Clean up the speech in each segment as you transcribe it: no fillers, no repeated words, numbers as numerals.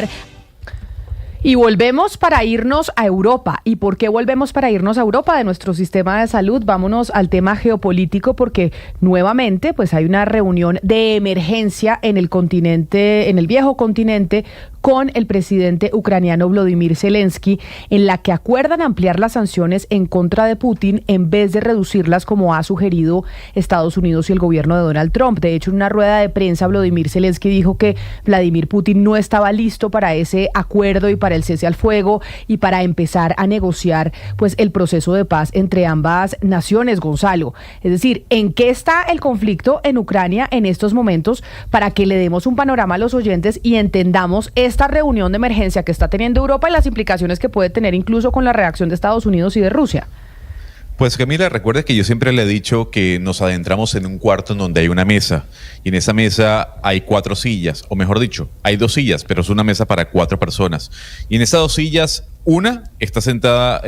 escuchar. Y volvemos para irnos a Europa. ¿Y por qué volvemos para irnos a Europa de nuestro sistema de salud? Vámonos al tema geopolítico porque nuevamente pues hay una reunión de emergencia en el continente, en el viejo continente, con el presidente ucraniano Volodymyr Zelensky, en la que acuerdan ampliar las sanciones en contra de Putin en vez de reducirlas como ha sugerido Estados Unidos y el gobierno de Donald Trump. De hecho, en una rueda de prensa, Volodymyr Zelensky dijo que Vladimir Putin no estaba listo para ese acuerdo y para el cese al fuego y para empezar a negociar pues el proceso de paz entre ambas naciones, Gonzalo. Es decir, ¿en qué está el conflicto en Ucrania en estos momentos para que le demos un panorama a los oyentes y entendamos esta reunión de emergencia que está teniendo Europa y las implicaciones que puede tener incluso con la reacción de Estados Unidos y de Rusia? Pues Camila, recuerda que yo siempre le he dicho que nos adentramos en un cuarto en donde hay una mesa y en esa mesa hay 4 sillas, o mejor dicho, hay 2 sillas, pero es una mesa para 4 personas. Y en esas 2 sillas, una está sentada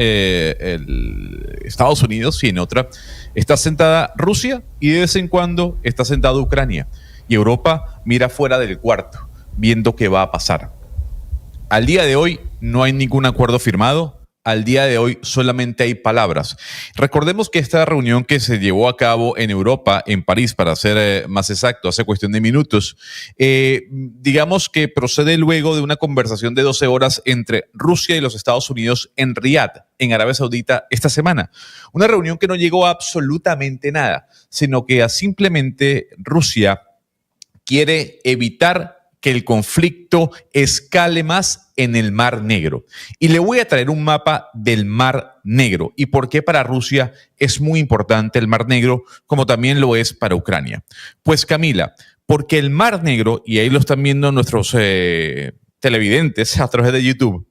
Estados Unidos y en otra está sentada Rusia y de vez en cuando está sentada Ucrania. Y Europa mira fuera del cuarto, viendo qué va a pasar. Al día de hoy no hay ningún acuerdo firmado. Al día de hoy solamente hay palabras. Recordemos que esta reunión que se llevó a cabo en Europa, en París, para ser más exacto, hace cuestión de minutos, digamos que procede luego de una conversación de 12 horas entre Rusia y los Estados Unidos en Riad, en Arabia Saudita, esta semana. Una reunión que no llegó a absolutamente nada, sino que simplemente Rusia quiere evitar que el conflicto escale más en el Mar Negro. Y le voy a traer un mapa del Mar Negro y por qué para Rusia es muy importante el Mar Negro, como también lo es para Ucrania. Pues Camila, porque el Mar Negro, y ahí lo están viendo nuestros televidentes a través de YouTube,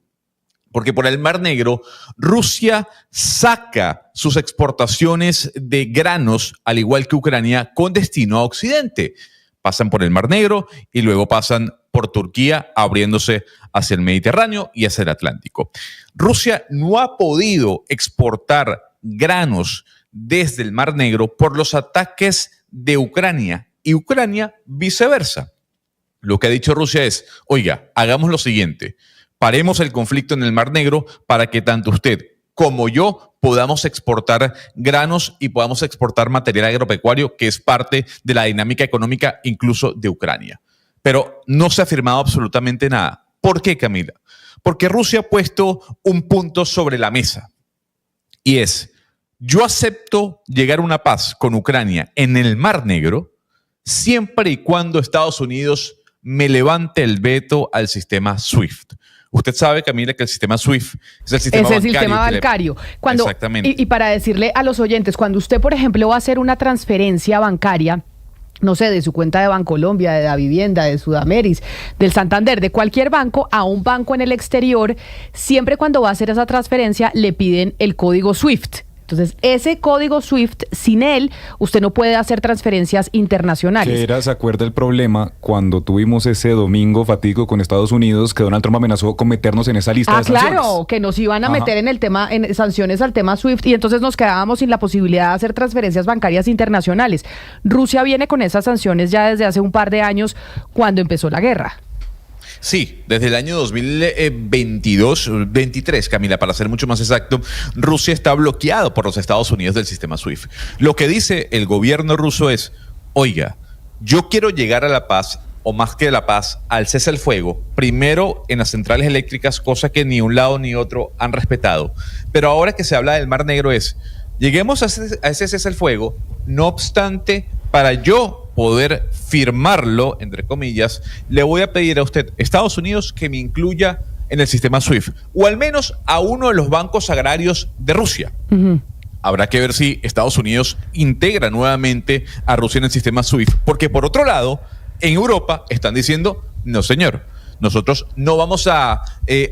porque por el Mar Negro Rusia saca sus exportaciones de granos, al igual que Ucrania, con destino a Occidente. Pasan por el Mar Negro y luego pasan por Turquía, abriéndose hacia el Mediterráneo y hacia el Atlántico. Rusia no ha podido exportar granos desde el Mar Negro por los ataques de Ucrania y Ucrania viceversa. Lo que ha dicho Rusia es, oiga, hagamos lo siguiente, paremos el conflicto en el Mar Negro para que tanto usted como yo podamos exportar granos y podamos exportar material agropecuario, que es parte de la dinámica económica incluso de Ucrania. Pero no se ha firmado absolutamente nada. ¿Por qué, Camila? Porque Rusia ha puesto un punto sobre la mesa y es, yo acepto llegar a una paz con Ucrania en el Mar Negro siempre y cuando Estados Unidos me levante el veto al sistema SWIFT. Usted sabe, Camila, que el sistema SWIFT es el sistema bancario. Es el sistema bancario. Exactamente. Y para decirle a los oyentes, cuando usted, por ejemplo, va a hacer una transferencia bancaria, no sé, de su cuenta de Bancolombia, de Davivienda, de Sudameris, del Santander, de cualquier banco a un banco en el exterior, siempre cuando va a hacer esa transferencia le piden el código SWIFT. Entonces, ese código SWIFT, sin él, usted no puede hacer transferencias internacionales. ¿Se acuerda el problema cuando tuvimos ese domingo fatídico con Estados Unidos, que Donald Trump amenazó con meternos en esa lista de sanciones? Claro, que nos iban a meter en el tema, en sanciones al tema SWIFT, y entonces nos quedábamos sin la posibilidad de hacer transferencias bancarias internacionales. Rusia viene con esas sanciones ya desde hace un par de años, cuando empezó la guerra. Sí, desde el año 2022-23, Camila, para ser mucho más exacto, Rusia está bloqueado por los Estados Unidos del sistema SWIFT. Lo que dice el gobierno ruso es, oiga, yo quiero llegar a la paz, o más que a la paz, al cese al fuego, primero en las centrales eléctricas, cosa que ni un lado ni otro han respetado. Pero ahora que se habla del Mar Negro es, lleguemos a ese cese al fuego, no obstante, para yo poder firmarlo, entre comillas, le voy a pedir a usted, Estados Unidos, que me incluya en el sistema SWIFT, o al menos a uno de los bancos agrarios de Rusia. Uh-huh. Habrá que ver si Estados Unidos integra nuevamente a Rusia en el sistema SWIFT, porque por otro lado, en Europa están diciendo, no señor, nosotros no vamos a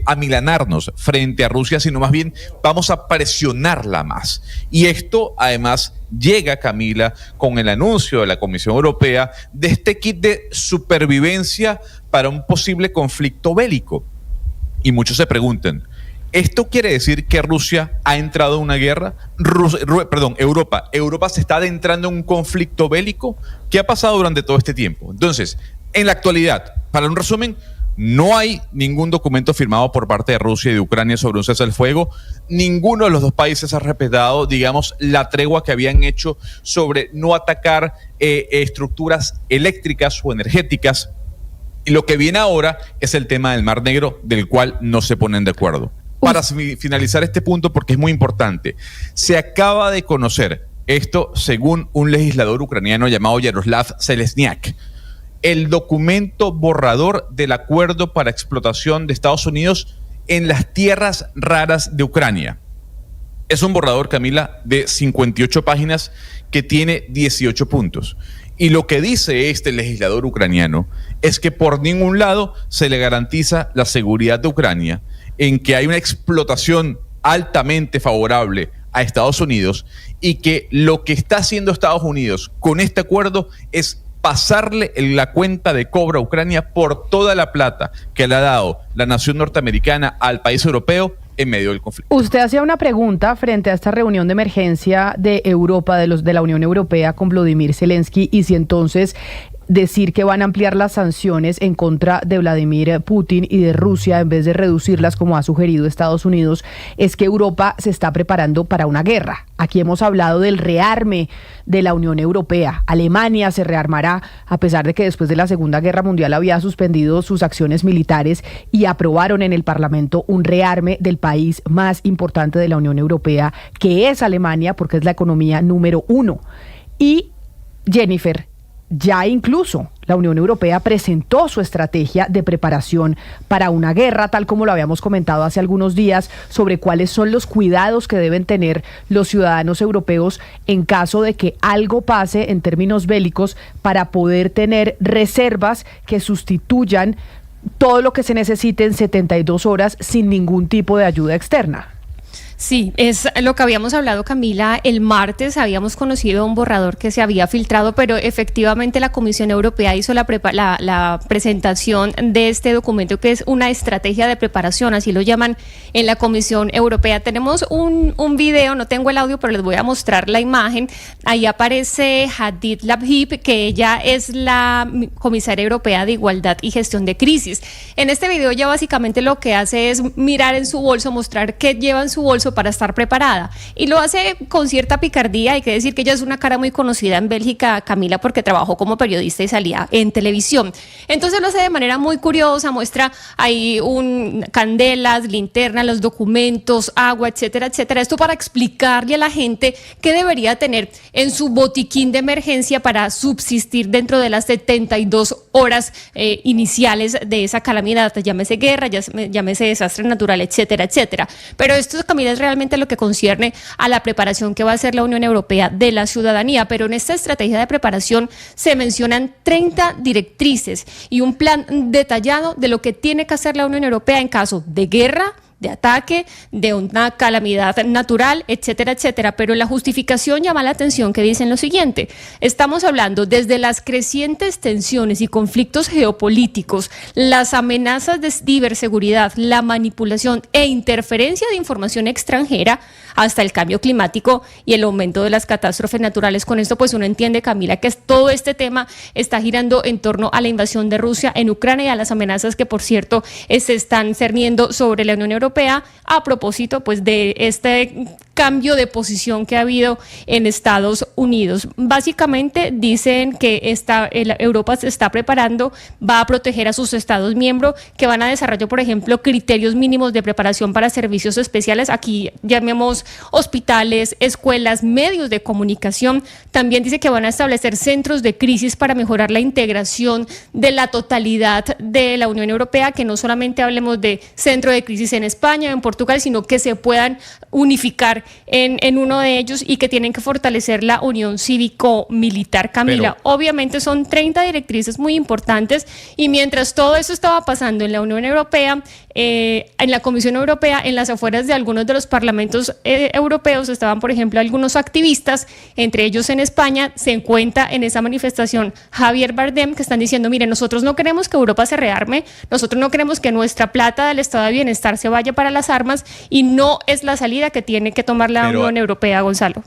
amilanarnos frente a Rusia, sino más bien vamos a presionarla más. Y esto además llega, Camila, con el anuncio de la Comisión Europea de este kit de supervivencia para un posible conflicto bélico. Y muchos se preguntan, ¿esto quiere decir que Rusia ha entrado en una guerra? Europa se está adentrando en un conflicto bélico. ¿Qué ha pasado durante todo este tiempo? Entonces, en la actualidad, para un resumen, No hay ningún documento firmado por parte de Rusia y de Ucrania sobre un cese al fuego. Ninguno de los dos países ha respetado, digamos, la tregua que habían hecho sobre no atacar estructuras eléctricas o energéticas. Y lo que viene ahora es el tema del Mar Negro, del cual no se ponen de acuerdo. Para finalizar este punto, porque es muy importante, se acaba de conocer, esto según un legislador ucraniano llamado Yaroslav Zelezniak, el documento borrador del acuerdo para explotación de Estados Unidos en las tierras raras de Ucrania. Es un borrador, Camila, de 58 páginas que tiene 18 puntos. Y lo que dice este legislador ucraniano es que por ningún lado se le garantiza la seguridad de Ucrania, en que hay una explotación altamente favorable a Estados Unidos y que lo que está haciendo Estados Unidos con este acuerdo es pasarle la cuenta de cobro a Ucrania por toda la plata que le ha dado la nación norteamericana al país europeo en medio del conflicto. Usted hacía una pregunta frente a esta reunión de emergencia de Europa, de la Unión Europea con Volodymyr Zelensky, y si entonces decir que van a ampliar las sanciones en contra de Vladimir Putin y de Rusia en vez de reducirlas como ha sugerido Estados Unidos, es que Europa se está preparando para una guerra. Aquí hemos hablado del rearme de la Unión Europea. Alemania se rearmará a pesar de que después de la Segunda Guerra Mundial había suspendido sus acciones militares, y aprobaron en el Parlamento un rearme del país más importante de la Unión Europea, que es Alemania, porque es la economía número 1. Y Jennifer, ya incluso la Unión Europea presentó su estrategia de preparación para una guerra, tal como lo habíamos comentado hace algunos días, sobre cuáles son los cuidados que deben tener los ciudadanos europeos en caso de que algo pase en términos bélicos, para poder tener reservas que sustituyan todo lo que se necesite en 72 horas sin ningún tipo de ayuda externa. Sí, es lo que habíamos hablado, Camila. El martes habíamos conocido un borrador que se había filtrado, pero efectivamente la Comisión Europea hizo la presentación de este documento, que es una estrategia de preparación, así lo llaman en la Comisión Europea. Tenemos un video, no tengo el audio, pero les voy a mostrar la imagen. Ahí aparece Hadid Labhib, que ella es la comisaria europea de Igualdad y Gestión de Crisis. En este video ella básicamente lo que hace es mirar en su bolso, mostrar qué lleva en su bolso para estar preparada, y lo hace con cierta picardía. Hay que decir que ella es una cara muy conocida en Bélgica, Camila, porque trabajó como periodista y salía en televisión. Entonces lo hace de manera muy curiosa, muestra ahí candelas, linternas, los documentos, agua, etcétera, etcétera. Esto para explicarle a la gente qué debería tener en su botiquín de emergencia para subsistir dentro de las 72 horas iniciales de esa calamidad, llámese guerra, llámese desastre natural, etcétera, etcétera. Pero esto, Camila, es realmente lo que concierne a la preparación que va a hacer la Unión Europea de la ciudadanía. Pero en esta estrategia de preparación se mencionan 30 directrices y un plan detallado de lo que tiene que hacer la Unión Europea en caso de guerra, de ataque, de una calamidad natural, etcétera, etcétera. Pero la justificación llama la atención, que dicen lo siguiente: estamos hablando desde las crecientes tensiones y conflictos geopolíticos, las amenazas de ciberseguridad, la manipulación e interferencia de información extranjera, hasta el cambio climático y el aumento de las catástrofes naturales. Con esto pues uno entiende, Camila, que todo este tema está girando en torno a la invasión de Rusia en Ucrania y a las amenazas que, por cierto, se están cerniendo sobre la Unión Europea a propósito pues de este cambio de posición que ha habido en Estados Unidos. Básicamente dicen que Europa se está preparando, va a proteger a sus Estados miembros, que van a desarrollar, por ejemplo, criterios mínimos de preparación para servicios especiales. Aquí llamemos hospitales, escuelas, medios de comunicación. También dice que van a establecer centros de crisis para mejorar la integración de la totalidad de la Unión Europea, que no solamente hablemos de centro de crisis en España o en Portugal, sino que se puedan unificar en uno de ellos, y que tienen que fortalecer la unión cívico-militar, Camila. Pero obviamente son 30 directrices muy importantes, y mientras todo eso estaba pasando en la Unión Europea, en la Comisión Europea, en las afueras de algunos de los parlamentos europeos estaban, por ejemplo, algunos activistas, entre ellos en España se encuentra en esa manifestación Javier Bardem, que están diciendo: mire, nosotros no queremos que Europa se rearme, nosotros no queremos que nuestra plata del estado de bienestar se vaya para las armas, y no es la salida que tiene que tomar la Unión Europea, Gonzalo.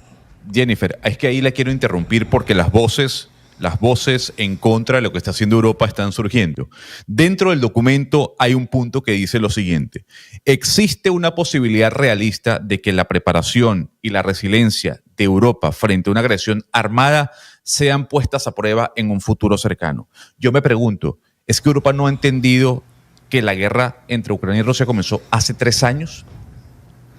Jennifer, es que ahí la quiero interrumpir, porque las voces las voces en contra de lo que está haciendo Europa están surgiendo. Dentro del documento hay un punto que dice lo siguiente: existe una posibilidad realista de que la preparación y la resiliencia de Europa frente a una agresión armada sean puestas a prueba en un futuro cercano. Yo me pregunto, ¿es que Europa no ha entendido que la guerra entre Ucrania y Rusia comenzó hace 3 años?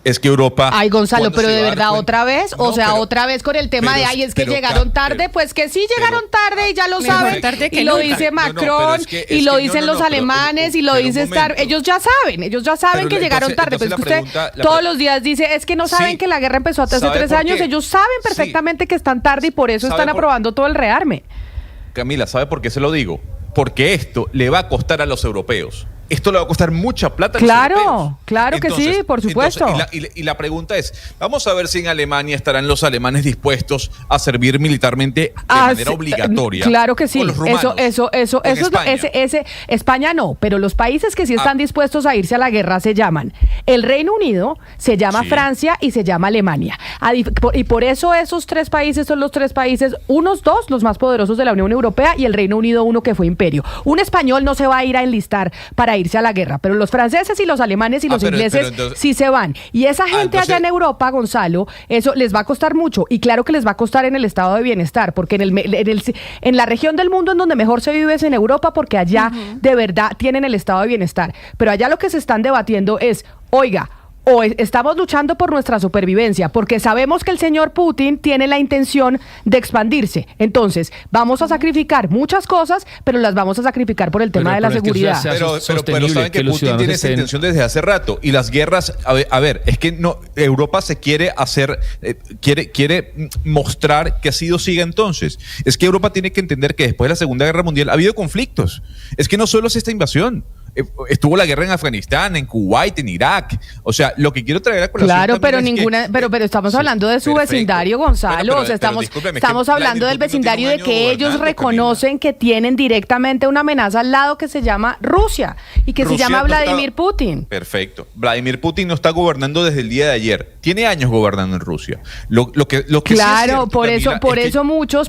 Es que Europa... Ay, Gonzalo, pero de verdad, ¿otra vez? O sea, otra vez con el tema de, ay, es que llegaron tarde. Pues que sí llegaron tarde y ya lo saben. Y lo dice Macron, y lo dicen los alemanes, y lo dice Starmer. Ellos ya saben que llegaron tarde. Pues que usted todos los días dice, es que no saben que la guerra empezó hace 3 años. Ellos saben perfectamente que están tarde y por eso están aprobando todo el rearme. Camila, ¿sabe por qué se lo digo? Porque esto le va a costar a los europeos. Esto le va a costar mucha plata a los europeos. Claro entonces, que sí, por supuesto. Y la pregunta es, vamos a ver si en Alemania estarán los alemanes dispuestos a servir militarmente de manera obligatoria. Claro que sí. Con los rumanos, eso España no, pero los países que sí están dispuestos a irse a la guerra se llaman el Reino Unido, se llama Francia y se llama Alemania. Y por eso esos 3 países son los 3 países, unos 2, los más poderosos de la Unión Europea, y el Reino Unido uno que fue imperio. Un español no se va a ir a enlistar para irse a la guerra, pero los franceses y los alemanes y los ingleses sí se van. Y esa gente allá en Europa, Gonzalo, eso les va a costar mucho, y claro que les va a costar en el estado de bienestar, porque en la región del mundo en donde mejor se vive es en Europa, porque allá de verdad tienen el estado de bienestar. Pero allá lo que se están debatiendo es, oiga, o estamos luchando por nuestra supervivencia, porque sabemos que el señor Putin tiene la intención de expandirse. Entonces, vamos a sacrificar muchas cosas, pero las vamos a sacrificar por el tema de la seguridad. Pero saben que Putin tiene esa intención desde hace rato. Y las guerras, a ver, es que no, Europa se quiere hacer, quiere mostrar que así siga entonces. Es que Europa tiene que entender que después de la Segunda Guerra Mundial ha habido conflictos. Es que no solo es esta invasión. Estuvo la guerra en Afganistán, en Kuwait, en Irak. O sea, lo que quiero traer a colación. Claro, pero pero estamos hablando de su vecindario, Gonzalo. O sea, estamos hablando del vecindario de que ellos reconocen que tienen directamente una amenaza al lado que se llama Rusia y que se llama Vladimir Putin. Perfecto. Vladimir Putin no está gobernando desde el día de ayer. Tiene años gobernando en Rusia. Lo que claro, sí es cierto,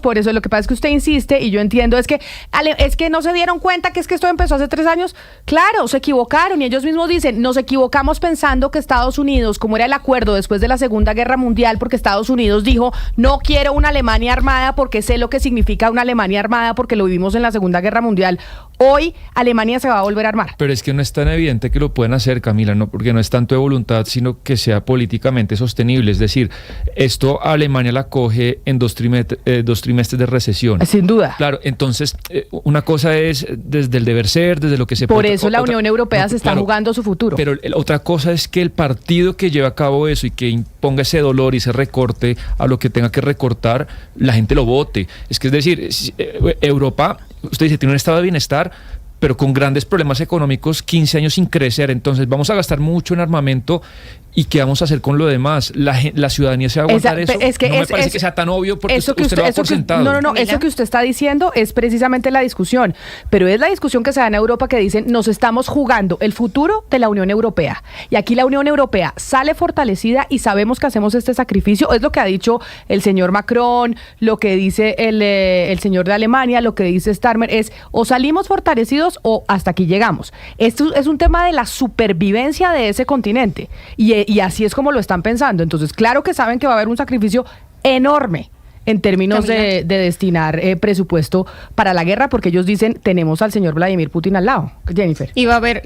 por eso lo que pasa es que usted insiste y yo entiendo es que no se dieron cuenta que esto empezó hace 3 años. Claro, se equivocaron y ellos mismos dicen, nos equivocamos pensando que Estados Unidos, como era el acuerdo después de la Segunda Guerra Mundial, porque Estados Unidos dijo, no quiero una Alemania armada porque sé lo que significa una Alemania armada porque lo vivimos en la Segunda Guerra Mundial. Hoy Alemania se va a volver a armar. Pero es que no es tan evidente que lo puedan hacer, Camila, no, porque no es tanto de voluntad, sino que sea políticamente sostenible. Es decir, esto Alemania la coge en 2 trimestres de recesión. Sin duda. Claro, entonces una cosa es desde el deber ser, desde lo que se puede. Por eso la Unión Europea se está jugando su futuro. Pero otra cosa es que el partido que lleve a cabo eso y que imponga ese dolor y ese recorte a lo que tenga que recortar, la gente lo vote. Es decir, Europa, usted dice, tiene un estado de bienestar, pero con grandes problemas económicos, 15 años sin crecer. Entonces vamos a gastar mucho en armamento. ¿Y qué vamos a hacer con lo demás? ¿La ciudadanía se va a aguantar eso? No me parece que sea tan obvio porque usted lo da por sentado. No, eso que usted está diciendo es precisamente la discusión, pero es la discusión que se da en Europa que dicen, nos estamos jugando el futuro de la Unión Europea. Y aquí la Unión Europea sale fortalecida y sabemos que hacemos este sacrificio. Es lo que ha dicho el señor Macron, lo que dice el señor de Alemania, lo que dice Starmer, es o salimos fortalecidos o hasta aquí llegamos. Esto es un tema de la supervivencia de ese continente. Y así es como lo están pensando. Entonces, claro que saben que va a haber un sacrificio enorme en términos de destinar presupuesto para la guerra, porque ellos dicen, tenemos al señor Vladimir Putin al lado. Jennifer.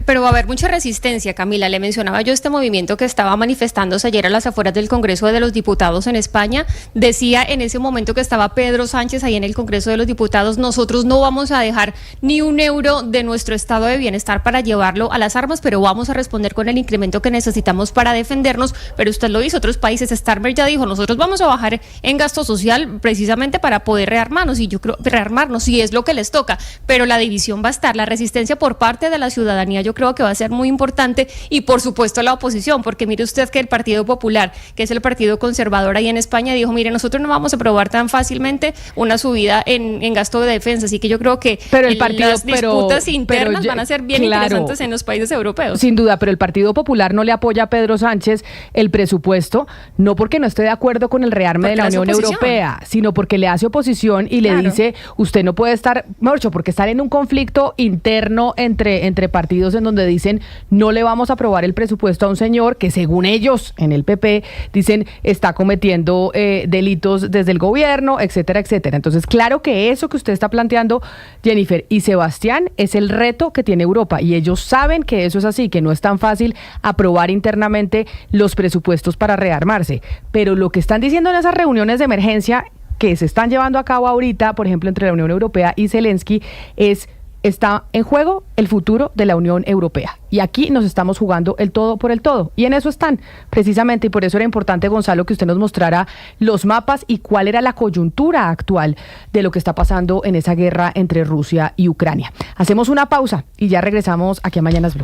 Pero va a haber mucha resistencia, Camila. Le mencionaba yo este movimiento que estaba manifestándose ayer a las afueras del Congreso de los Diputados en España. Decía en ese momento que estaba Pedro Sánchez ahí en el Congreso de los Diputados, nosotros no vamos a dejar ni un euro de nuestro estado de bienestar para llevarlo a las armas, pero vamos a responder con el incremento que necesitamos para defendernos. Pero usted lo dice, otros países, Starmer ya dijo, nosotros vamos a bajar en gasto social precisamente para poder rearmarnos, y yo creo rearmarnos, y es lo que les toca, pero la división va a estar, la resistencia por parte de la ciudadanía yo creo que va a ser muy importante, y por supuesto la oposición, porque mire usted que el Partido Popular, que es el partido conservador ahí en España, dijo, mire, nosotros no vamos a aprobar tan fácilmente una subida en gasto de defensa, así que yo creo que las disputas internas van a ser bien interesantes en los países europeos. Sin duda, pero el Partido Popular no le apoya a Pedro Sánchez el presupuesto, no porque no esté de acuerdo con el rearme de la Unión Europea, guerra, sino porque le hace oposición y le Claro. dice, usted no puede estar, mejor dicho, porque están en un conflicto interno entre partidos en donde dicen, no le vamos a aprobar el presupuesto a un señor que según ellos en el PP dicen está cometiendo delitos desde el gobierno, etcétera, etcétera. Entonces, claro que eso que usted está planteando, Jennifer y Sebastián, es el reto que tiene Europa y ellos saben que eso es así, que no es tan fácil aprobar internamente los presupuestos para rearmarse. Pero lo que están diciendo en esas reuniones de emergencia que se están llevando a cabo ahorita, por ejemplo, entre la Unión Europea y Zelensky, está en juego el futuro de la Unión Europea. Y aquí nos estamos jugando el todo por el todo. Y en eso están, precisamente, y por eso era importante, Gonzalo, que usted nos mostrara los mapas y cuál era la coyuntura actual de lo que está pasando en esa guerra entre Rusia y Ucrania. Hacemos una pausa y ya regresamos aquí a Mañanas Blue.